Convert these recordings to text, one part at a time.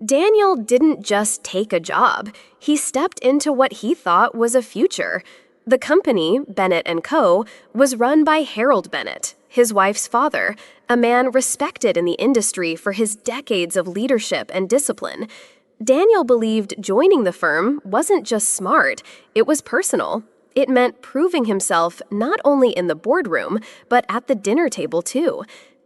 Daniel didn't just take a job. He stepped into what he thought was a future. The company, Bennett & Co., was run by Harold Bennett, his wife's father, a man respected in the industry for his decades of leadership and discipline. Daniel believed joining the firm wasn't just smart, it was personal. It meant proving himself not only in the boardroom, but at the dinner table too.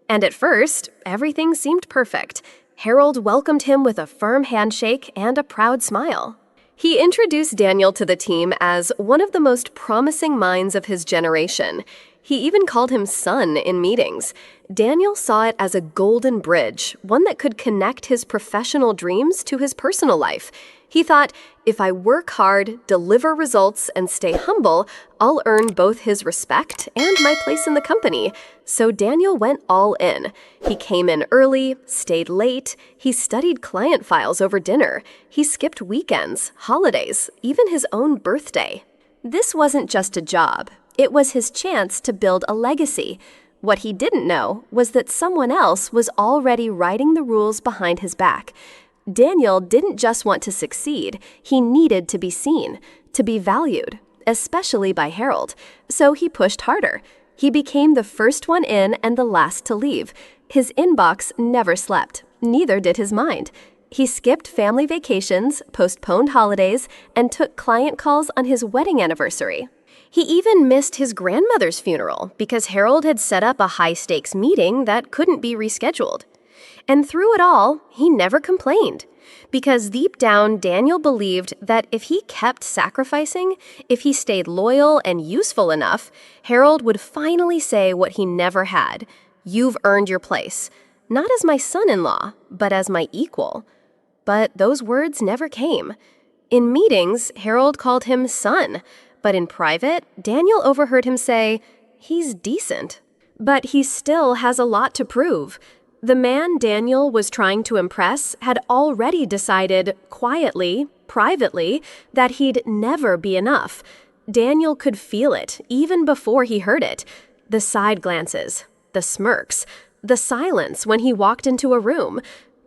And at first, everything seemed perfect. Harold welcomed him with a firm handshake and a proud smile. He introduced Daniel to the team as one of the most promising minds of his generation. He even called him son in meetings. Daniel saw it as a golden bridge, one that could connect his professional dreams to his personal life. He thought, if I work hard, deliver results, and stay humble, I'll earn both his respect and my place in the company. So Daniel went all in. He came in early, stayed late, he studied client files over dinner, he skipped weekends, holidays, even his own birthday. This wasn't just a job. It was his chance to build a legacy. What he didn't know was that someone else was already writing the rules behind his back. Daniel didn't just want to succeed, he needed to be seen, to be valued, especially by Harold. So he pushed harder. He became the first one in and the last to leave. His inbox never slept, neither did his mind. He skipped family vacations, postponed holidays, and took client calls on his wedding anniversary. He even missed his grandmother's funeral because Harold had set up a high-stakes meeting that couldn't be rescheduled. And through it all, he never complained. Because deep down, Daniel believed that if he kept sacrificing, if he stayed loyal and useful enough, Harold would finally say what he never had. You've earned your place. Not as my son-in-law, but as my equal. But those words never came. In meetings, Harold called him son. But in private, Daniel overheard him say, he's decent. But he still has a lot to prove. The man Daniel was trying to impress had already decided, quietly, privately, that he'd never be enough. Daniel could feel it, even before he heard it. The side glances, the smirks, the silence when he walked into a room.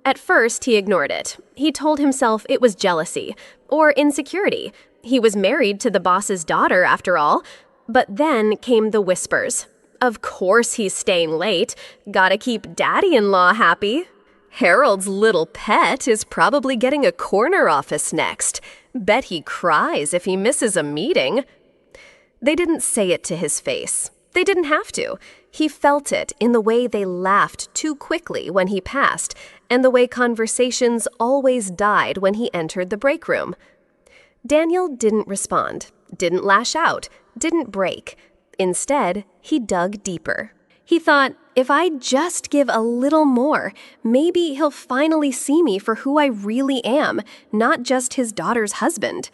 At first, he ignored it. He told himself it was jealousy, or insecurity. He was married to the boss's daughter, after all. But then came the whispers. Of course he's staying late. Gotta keep daddy-in-law happy. Harold's little pet is probably getting a corner office next. Bet he cries if he misses a meeting. They didn't say it to his face. They didn't have to. He felt it in the way they laughed too quickly when he passed, and the way conversations always died when he entered the break room. Daniel didn't respond, didn't lash out, didn't break. Instead, he dug deeper. He thought, if I just give a little more, maybe he'll finally see me for who I really am, not just his daughter's husband.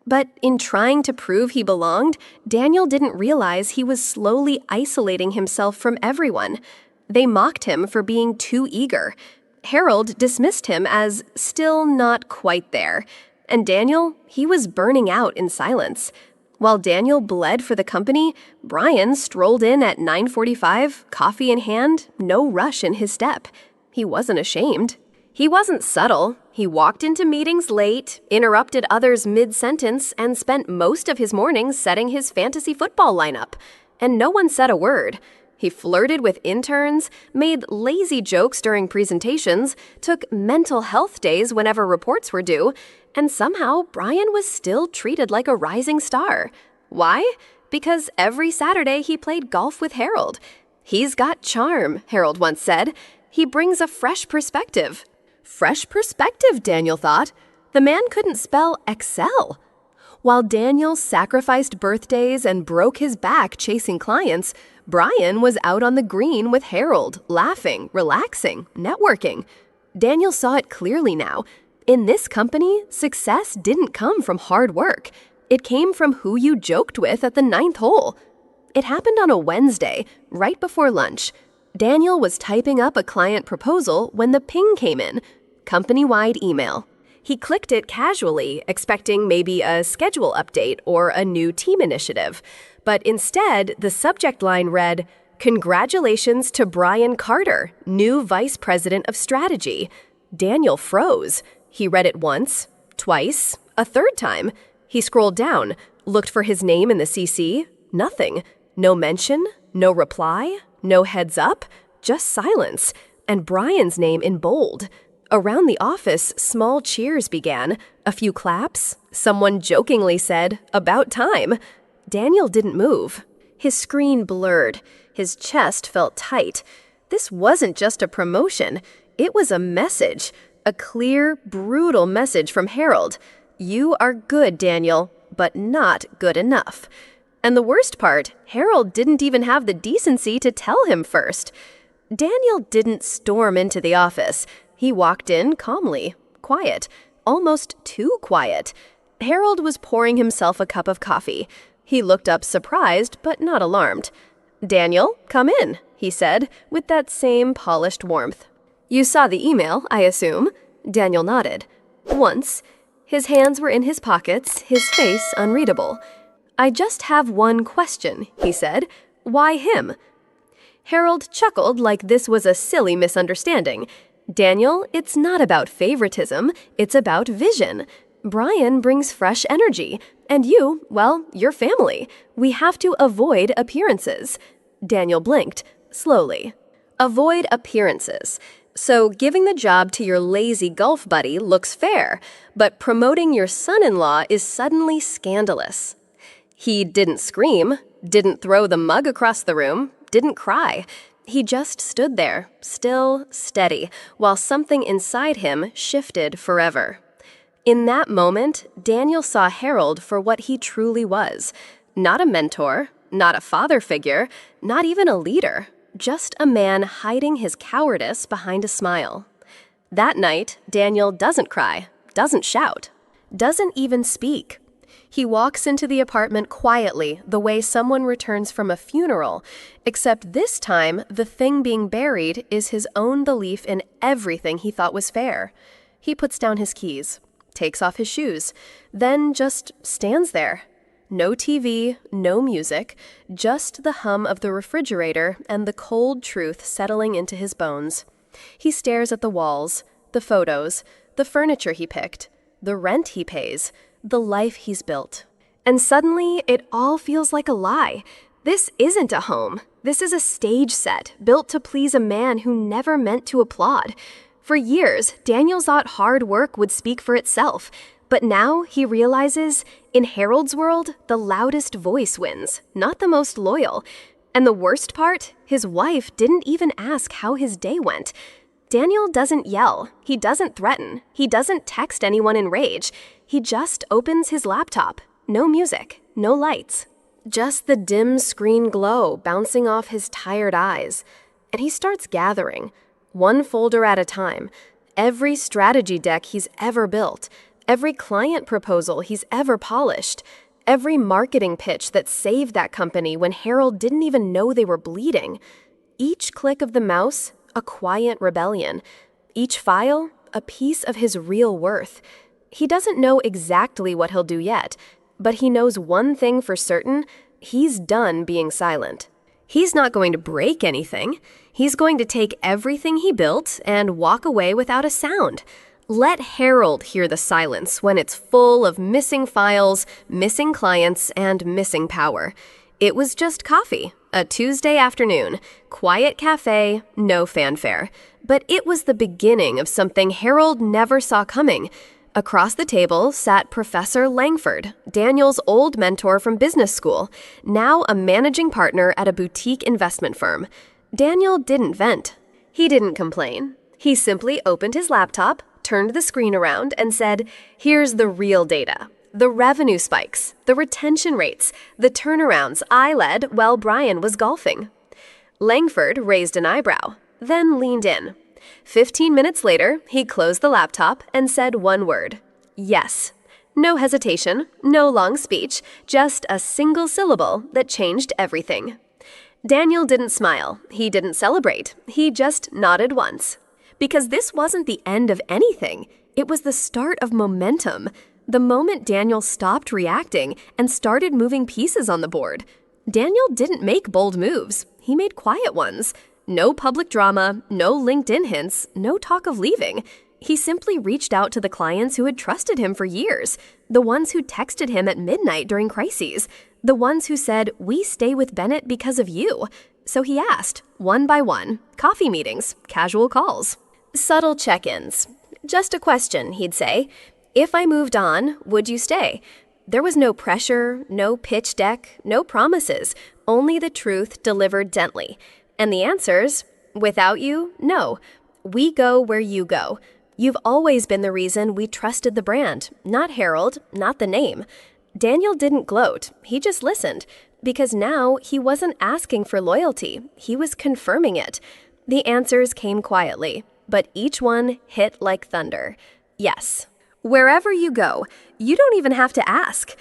But in trying to prove he belonged, Daniel didn't realize he was slowly isolating himself from everyone. They mocked him for being too eager. Harold dismissed him as still not quite there. And Daniel, he was burning out in silence. While Daniel bled for the company, Brian strolled in at 9:45, coffee in hand, no rush in his step. He wasn't ashamed. He wasn't subtle. He walked into meetings late, interrupted others mid-sentence, and spent most of his mornings setting his fantasy football lineup. And no one said a word. He flirted with interns, made lazy jokes during presentations, took mental health days whenever reports were due, and somehow Brian was still treated like a rising star. Why? Because every Saturday he played golf with Harold. He's got charm, Harold once said. He brings a fresh perspective. Fresh perspective, Daniel thought. The man couldn't spell excel. While Daniel sacrificed birthdays and broke his back chasing clients, Brian was out on the green with Harold, laughing, relaxing, networking. Daniel saw it clearly now. In this company, success didn't come from hard work. It came from who you joked with at the 9th hole. It happened on a Wednesday, right before lunch. Daniel was typing up a client proposal when the ping came in, company-wide email. He clicked it casually, expecting maybe a schedule update or a new team initiative. But instead, the subject line read, "Congratulations to Brian Carter, new Vice President of Strategy." Daniel froze. He read it once, twice, a third time. He scrolled down, looked for his name in the CC. Nothing. No mention, no reply, no heads up, just silence. And Brian's name in bold. Around the office, small cheers began. A few claps. Someone jokingly said, "About time." Daniel didn't move. His screen blurred. His chest felt tight. This wasn't just a promotion. It was a message. A clear, brutal message from Harold. You are good, Daniel, but not good enough. And the worst part, Harold didn't even have the decency to tell him first. Daniel didn't storm into the office. He walked in calmly, quiet, almost too quiet. Harold was pouring himself a cup of coffee. He looked up surprised, but not alarmed. "Daniel, come in," he said, with that same polished warmth. "You saw the email, I assume?" Daniel nodded. Once. His hands were in his pockets, his face unreadable. "I just have one question," he said. "Why him?" Harold chuckled like this was a silly misunderstanding. "Daniel, it's not about favoritism, it's about vision. Brian brings fresh energy, and you, well, you're family. We have to avoid appearances." Daniel blinked, slowly. Avoid appearances. So giving the job to your lazy golf buddy looks fair, but promoting your son-in-law is suddenly scandalous. He didn't scream, didn't throw the mug across the room, didn't cry. He just stood there, still, steady, while something inside him shifted forever. In that moment, Daniel saw Harold for what he truly was. Not a mentor, not a father figure, not even a leader. Just a man hiding his cowardice behind a smile. That night, Daniel doesn't cry, doesn't shout, doesn't even speak. He walks into the apartment quietly, the way someone returns from a funeral, except this time, the thing being buried is his own belief in everything he thought was fair. He puts down his keys, takes off his shoes, then just stands there. No TV, no music, just the hum of the refrigerator and the cold truth settling into his bones. He stares at the walls, the photos, the furniture he picked, the rent he pays, the life he's built. And suddenly, it all feels like a lie. This isn't a home. This is a stage set, built to please a man who never meant to applaud. For years, Daniel thought hard work would speak for itself. But now he realizes, in Harold's world, the loudest voice wins, not the most loyal. And the worst part, his wife didn't even ask how his day went. Daniel doesn't yell, he doesn't threaten, he doesn't text anyone in rage. He just opens his laptop. No music, no lights. Just the dim screen glow bouncing off his tired eyes. And he starts gathering, one folder at a time, every strategy deck he's ever built, every client proposal he's ever polished, every marketing pitch that saved that company when Harold didn't even know they were bleeding. Each click of the mouse, a quiet rebellion. Each file, a piece of his real worth. He doesn't know exactly what he'll do yet, but he knows one thing for certain: he's done being silent. He's not going to break anything. He's going to take everything he built and walk away without a sound. Let Harold hear the silence when it's full of missing files, missing clients, and missing power. It was just coffee, a Tuesday afternoon, quiet cafe, no fanfare. But it was the beginning of something Harold never saw coming. Across the table sat Professor Langford, Daniel's old mentor from business school, now a managing partner at a boutique investment firm. Daniel didn't vent. He didn't complain. He simply opened his laptop, turned the screen around, and said, "Here's the real data. The revenue spikes, the retention rates, the turnarounds I led while Brian was golfing." Langford raised an eyebrow, then leaned in. 15 minutes later, he closed the laptop and said one word: yes. No hesitation, no long speech, just a single syllable that changed everything. Daniel didn't smile, he didn't celebrate, he just nodded once. Because this wasn't the end of anything, it was the start of momentum. The moment Daniel stopped reacting and started moving pieces on the board. Daniel didn't make bold moves, he made quiet ones. No public drama, no LinkedIn hints, no talk of leaving. He simply reached out to the clients who had trusted him for years, the ones who texted him at midnight during crises, the ones who said, "We stay with Bennett because of you." So he asked, one by one, coffee meetings, casual calls, subtle check-ins. "Just a question," he'd say. "If I moved on, would you stay?" There was no pressure, no pitch deck, no promises, only the truth delivered gently. And the answers? Without you, no. We go where you go. You've always been the reason we trusted the brand, not Harold, not the name. Daniel didn't gloat, he just listened, because now he wasn't asking for loyalty, he was confirming it. The answers came quietly, but each one hit like thunder. Yes. Wherever you go, you don't even have to ask.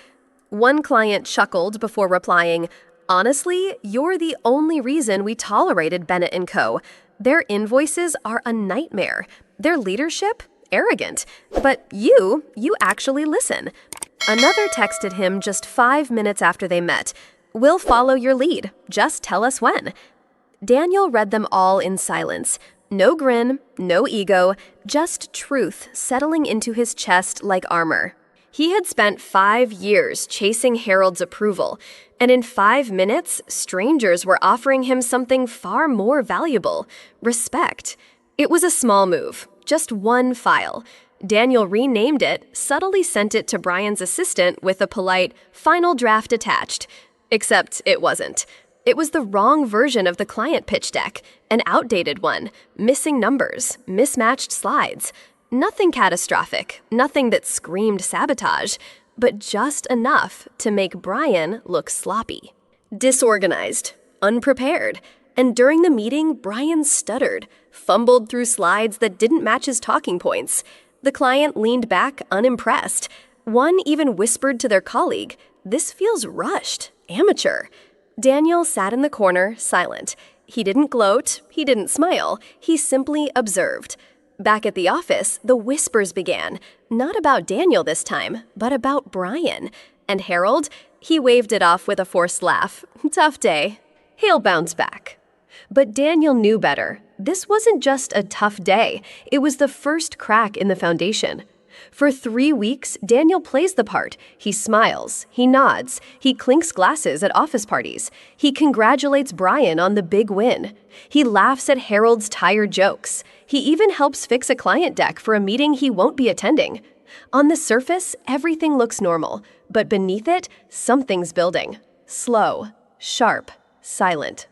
One client chuckled before replying, "Honestly, you're the only reason we tolerated Bennett & Co. Their invoices are a nightmare. Their leadership? Arrogant. But you actually listen." Another texted him just 5 minutes after they met. "We'll follow your lead. Just tell us when." Daniel read them all in silence. No grin, no ego, just truth settling into his chest like armor. He had spent 5 years chasing Harold's approval, and in 5 minutes, strangers were offering him something far more valuable: respect. It was a small move, just one file. Daniel renamed it, subtly sent it to Brian's assistant with a polite, "Final draft attached." Except it wasn't. It was the wrong version of the client pitch deck, an outdated one, missing numbers, mismatched slides. Nothing catastrophic, nothing that screamed sabotage, but just enough to make Brian look sloppy. Disorganized, unprepared, and during the meeting, Brian stuttered, fumbled through slides that didn't match his talking points. The client leaned back unimpressed. One even whispered to their colleague, "This feels rushed, amateur." Daniel sat in the corner, silent. He didn't gloat, he didn't smile, he simply observed. Back at the office, the whispers began, not about Daniel this time, but about Brian. And Harold? He waved it off with a forced laugh. Tough day. He'll bounce back. But Daniel knew better. This wasn't just a tough day, it was the first crack in the foundation. For 3 weeks, Daniel plays the part. He smiles, he nods, he clinks glasses at office parties. He congratulates Brian on the big win. He laughs at Harold's tired jokes. He even helps fix a client deck for a meeting he won't be attending. On the surface, everything looks normal, but beneath it, something's building. Slow, sharp, silent.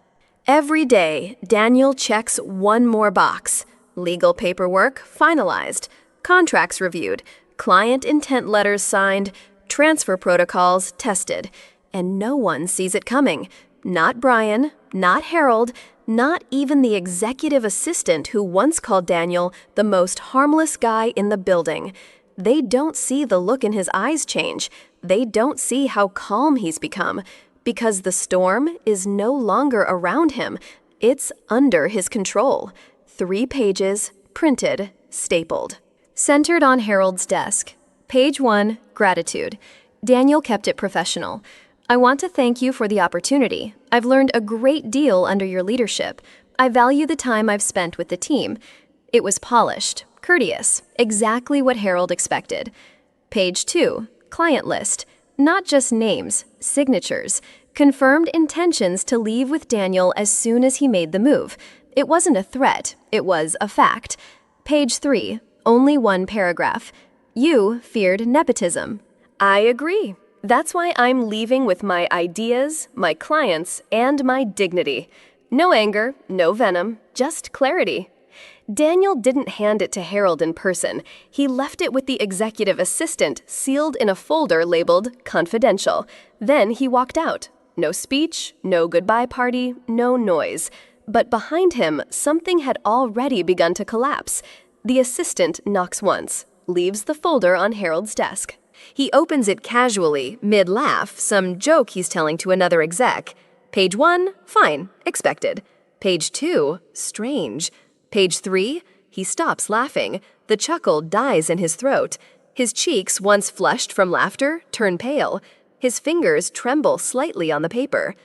Every day, Daniel checks one more box. Legal paperwork finalized. Contracts reviewed, client intent letters signed, transfer protocols tested, and no one sees it coming. Not Brian, not Harold, not even the executive assistant who once called Daniel the most harmless guy in the building. They don't see the look in his eyes change. They don't see how calm he's become, because the storm is no longer around him. It's under his control. 3 pages, printed, stapled. Centered on Harold's desk. Page 1, gratitude. Daniel kept it professional. "I want to thank you for the opportunity. I've learned a great deal under your leadership. I value the time I've spent with the team." It was polished, courteous, exactly what Harold expected. Page 2, client list. Not just names, signatures. Confirmed intentions to leave with Daniel as soon as he made the move. It wasn't a threat, it was a fact. Page 3, only one paragraph. "You feared nepotism." I agree. That's why I'm leaving with my ideas, my clients, and my dignity. No anger, no venom, just clarity. Daniel didn't hand it to Harold in person. He left it with the executive assistant, sealed in a folder labeled confidential. Then he walked out. No speech, no goodbye party, no noise. But behind him, something had already begun to collapse. The assistant knocks once, leaves the folder on Harold's desk. He opens it casually, mid-laugh, some joke he's telling to another exec. Page 1, fine, expected. Page 2, strange. Page 3, he stops laughing. The chuckle dies in his throat. His cheeks, once flushed from laughter, turn pale. His fingers tremble slightly on the paper.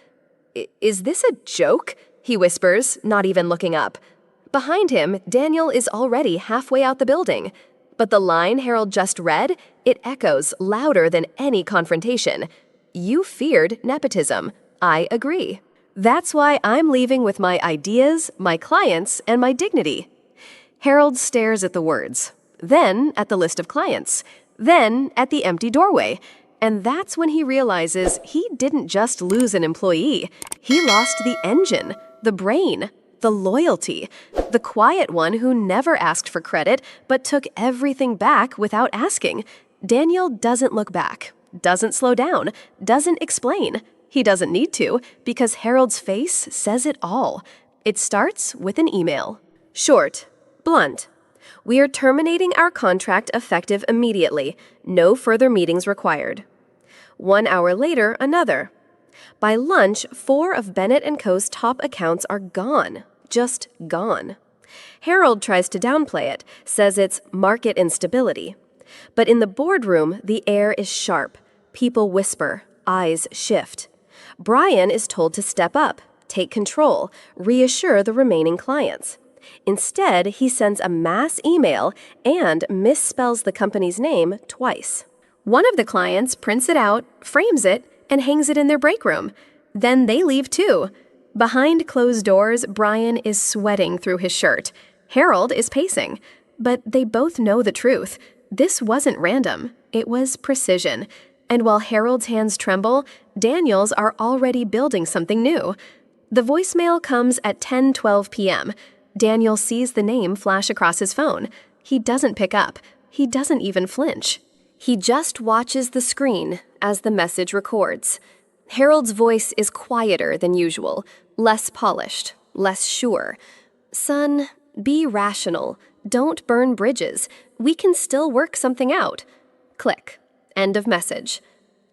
Is this a joke?" he whispers, not even looking up. Behind him, Daniel is already halfway out the building. But the line Harold just read, it echoes louder than any confrontation. You feared nepotism. I agree. That's why I'm leaving with my ideas, my clients, and my dignity. Harold stares at the words, then at the list of clients, then at the empty doorway. And that's when he realizes he didn't just lose an employee. He lost the engine, the brain, the loyalty, the quiet one who never asked for credit but took everything back without asking. Daniel doesn't look back, doesn't slow down, doesn't explain. He doesn't need to, because Harold's face says it all. It starts with an email. Short, blunt. We are terminating our contract effective immediately. No further meetings required. 1 hour later, another. By lunch, 4 of Bennett & Co.'s top accounts are gone. Just gone. Harold tries to downplay it, says it's market instability. But in the boardroom, the air is sharp. People whisper, eyes shift. Brian is told to step up, take control, reassure the remaining clients. Instead, he sends a mass email and misspells the company's name twice. One of the clients prints it out, frames it, and hangs it in their break room. Then they leave too. Behind closed doors, Brian is sweating through his shirt. Harold is pacing. But they both know the truth. This wasn't random. It was precision. And while Harold's hands tremble, Daniel's are already building something new. The voicemail comes at 10:12 p.m. Daniel sees the name flash across his phone. He doesn't pick up. He doesn't even flinch. He just watches the screen as the message records. Harold's voice is quieter than usual, less polished, less sure. Son, be rational. Don't burn bridges. We can still work something out. Click. End of message.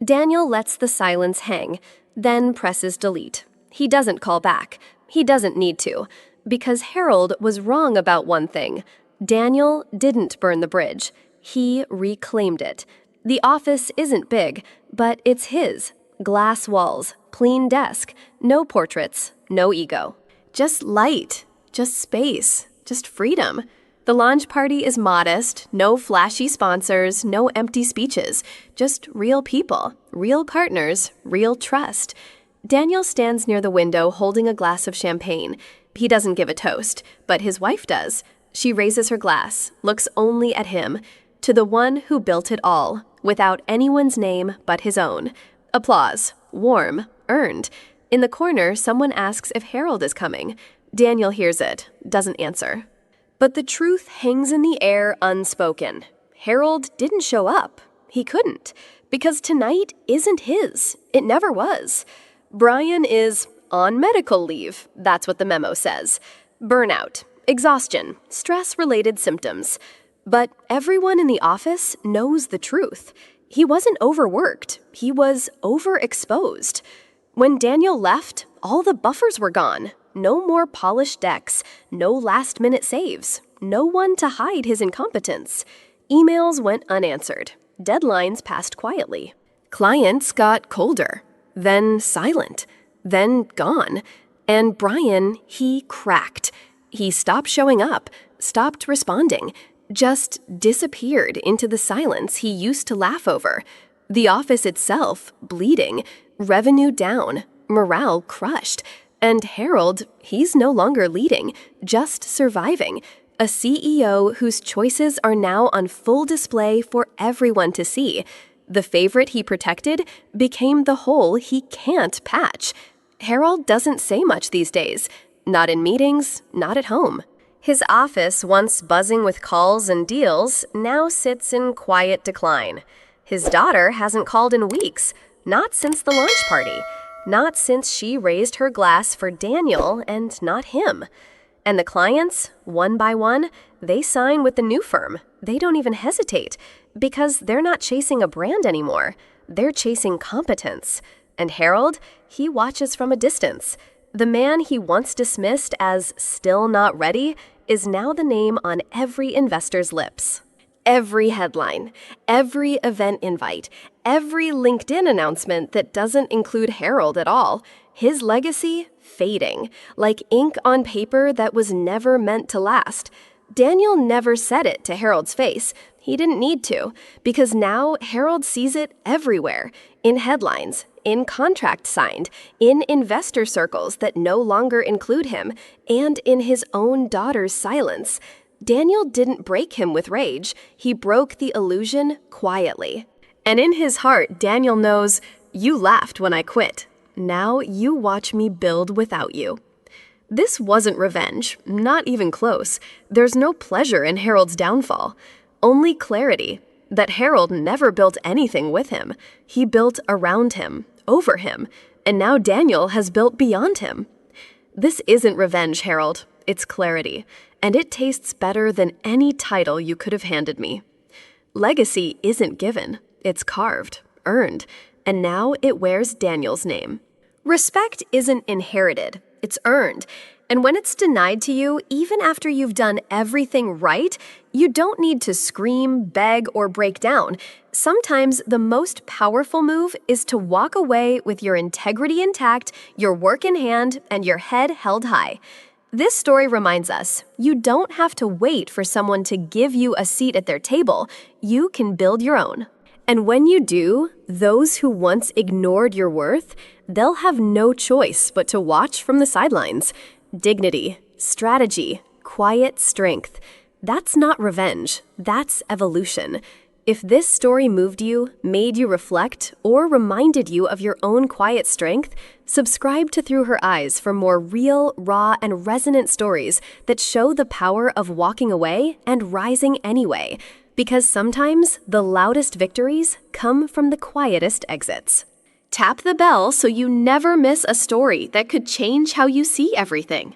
Daniel lets the silence hang, then presses delete. He doesn't call back. He doesn't need to, because Harold was wrong about one thing. Daniel didn't burn the bridge. He reclaimed it. The office isn't big, but it's his. Glass walls, clean desk, no portraits, no ego. Just light, just space, just freedom. The launch party is modest, no flashy sponsors, no empty speeches, just real people, real partners, real trust. Daniel stands near the window holding a glass of champagne. He doesn't give a toast, but his wife does. She raises her glass, looks only at him, to the one who built it all, without anyone's name but his own. Applause, warm, earned. In the corner, someone asks if Harold is coming. Daniel hears it, doesn't answer. But the truth hangs in the air unspoken. Harold didn't show up. He couldn't, because tonight isn't his. It never was. Brian is on medical leave, that's what the memo says. Burnout, exhaustion, stress-related symptoms. But everyone in the office knows the truth. He wasn't overworked. He was overexposed. When Daniel left, all the buffers were gone. No more polished decks, no last-minute saves, no one to hide his incompetence. Emails went unanswered. Deadlines passed quietly. Clients got colder, then silent, then gone. And Brian, he cracked. He stopped showing up, stopped responding, just disappeared into the silence he used to laugh over. The office itself bleeding, revenue down, morale crushed. And Harold, he's no longer leading, just surviving. A CEO whose choices are now on full display for everyone to see. The favorite he protected became the hole he can't patch. Harold doesn't say much these days. Not in meetings, not at home. His office, once buzzing with calls and deals, now sits in quiet decline. His daughter hasn't called in weeks, not since the launch party. Not since she raised her glass for Daniel and not him. And the clients, one by one, they sign with the new firm. They don't even hesitate, because they're not chasing a brand anymore. They're chasing competence. And Harold, he watches from a distance. The man he once dismissed as still not ready is now the name on every investor's lips. Every headline, every event invite, every LinkedIn announcement that doesn't include Harold at all, His legacy fading, like ink on paper that was never meant to last. Daniel never said it to Harold's face. He didn't need to, because now Harold sees it everywhere, in headlines, in contracts signed, in investor circles that no longer include him, and in his own daughter's silence. Daniel didn't break him with rage. He broke the illusion quietly. And in his heart, Daniel knows, you laughed when I quit. Now you watch me build without you. This wasn't revenge, not even close. There's no pleasure in Harold's downfall, only clarity that Harold never built anything with him. He built around him, over him, and now Daniel has built beyond him. This isn't revenge, Harold. It's clarity, and it tastes better than any title you could have handed me. Legacy isn't given. It's carved, earned, and now it wears Daniel's name. Respect isn't inherited. It's earned. And when it's denied to you, even after you've done everything right, you don't need to scream, beg, or break down. Sometimes the most powerful move is to walk away with your integrity intact, your work in hand, and your head held high. This story reminds us, you don't have to wait for someone to give you a seat at their table. You can build your own. And when you do, those who once ignored your worth, they'll have no choice but to watch from the sidelines. Dignity, strategy, quiet strength. That's not revenge. That's evolution. If this story moved you, made you reflect, or reminded you of your own quiet strength, subscribe to Through Her Eyes for more real, raw, and resonant stories that show the power of walking away and rising anyway. Because sometimes the loudest victories come from the quietest exits. Tap the bell so you never miss a story that could change how you see everything.